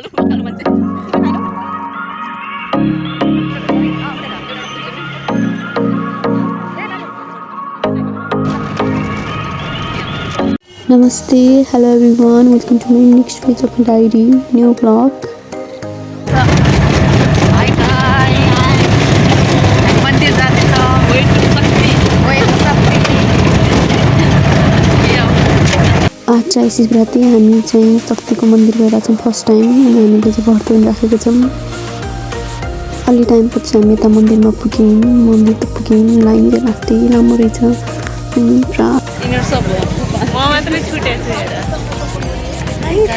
Namaste, hello everyone, welcome to my next page of my diary, new vlog. Hi guys, मंदिर जाने छ weight सक्ति आज चाहिँ शिवरात्रि हामी चाहिँ शक्तिको मन्दिर गएर छौँ फर्स्ट टाइम अनि हामीले चाहिँ व्रत राखेको छौँ। अलि टाइमपछि हामी यता मन्दिरमा पुग्यौँ। मन्दिर त पुग्यौँ, लाइन चाहिँ लास्टै लामो रहेछ अनि पुरा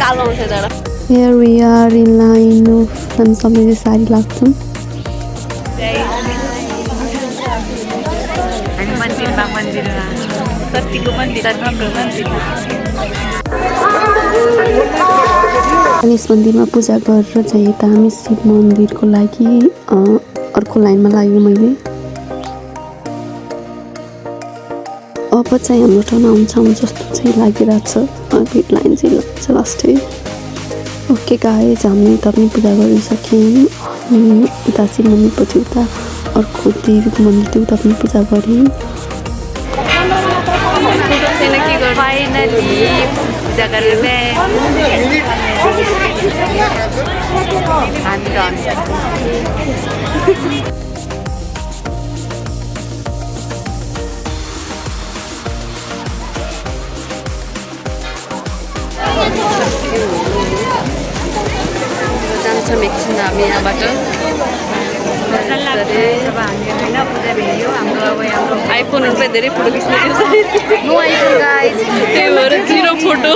कालो हुन्छ तर Here we are in line of हामी सबैले साडी लाग्छौँ। हामी मन्दिरमा शक्तिको मन्दिर अनि यस मन्दिरमा पूजा गरेर चाहिँ यता हामी शिव मन्दिरको लागि अर्को लाइनमा लाग्यो मैले। अब चाहिँ हाम्रो टर्न आउँछ जस्तो चाहिँ लागिरहेछ। भिड लाइन चाहिँ लाग्छ लास्टै। ओके गाइज, हामीले उता पनि पूजा गरिसक्यौँ अनि उता शिव मन्दिरपछि उता अर्को देवीको मन्दिर थियो उता पनि पूजा गऱ्यौँ। फाइनली पूजा गरेर हामी डन। जान्छौँ एकछिन हामी यहाँबाट। जब हामी होइन पूजा भेट्यो हाम्रो आइफोनहरू पनि धेरै फोटो खिच्नु नो आइफोन गाइज, त्यही भएर 0 फोटो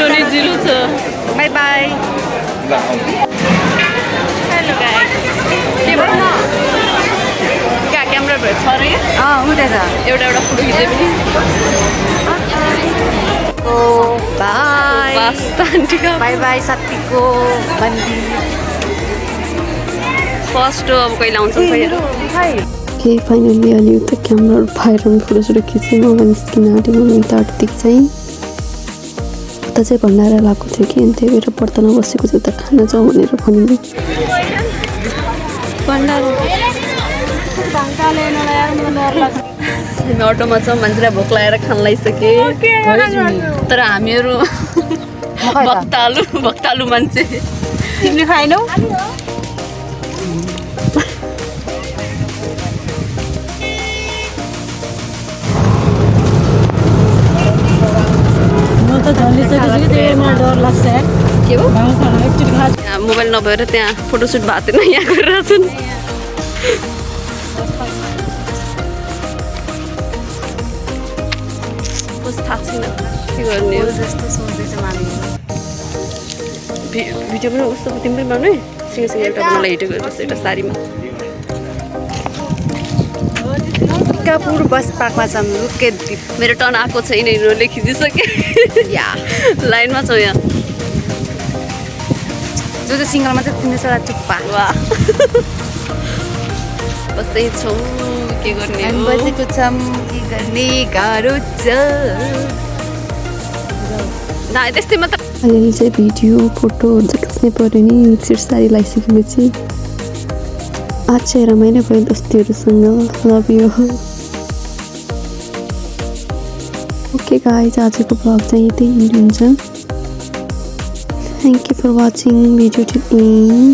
नै 0 छ। By by. हेलो गाइज, के भयो न कहाँ क्यामेरा भयो छ र हुँदैछ एउटा फोटो खिच्दै पनि। बाई बाई शक्तिको मन्दिर फर्स्ट हो। अब कहिले आउँछौँ के फाइनली अलि उता क्यामेराहरू फायर फोटोसोटो खिच्यौँ। अब निस्किन आँटेको उता अटोदेखि चाहिँ उता चाहिँ भण्डारा लगाएको थियो कि अनि त्यही भएर बर्तनमा बसेको चाहिँ उता खाना जाउँ भनेर भनिदियो। हामी अटोमा छौँ, मान्छेलाई भोक लागेर खान लागिसके तर हामीहरू भक्तालु मान्छे। तिमीले खाएनौ? डर लाग्छ के हो मोबाइल नभएर त्यहाँ फोटोसुट भएको थिएन, यहाँ गरेर छन्। थाहा छैन के गर्ने हो जस्तो सोच्दैछ भिडियो पनि कस्तो तिमी पनि बनाउनु सँगसँगै एउटा मलाई हिटो गरेर एउटा साडीमा। टिकापुर बस पार्कमा छौँ। रुके मेरो टर्न आएको छैन, हिरोले खिचिसकेँ। या लाइनमा छौँ यहाँ जो सिङ्गलमा चाहिँ 300 चुप्पा वा बसै छौँ। के गर्ने बसेको छौँ, के गर्ने गाह्रो छ न त्यस्तै मात्र। अलिअलि चाहिँ भिडियो फोटोहरू चाहिँ खिच्नै पऱ्यो नि एकचोटि साडी लगाइसकेपछि। आज चाहिँ रमाइलो भयो दोस्तीहरूसँग। Love you. ओके गाइज, आजको ब्लग चाहिँ यतै इन्ड हुन्छ। Thank you for watching video till and.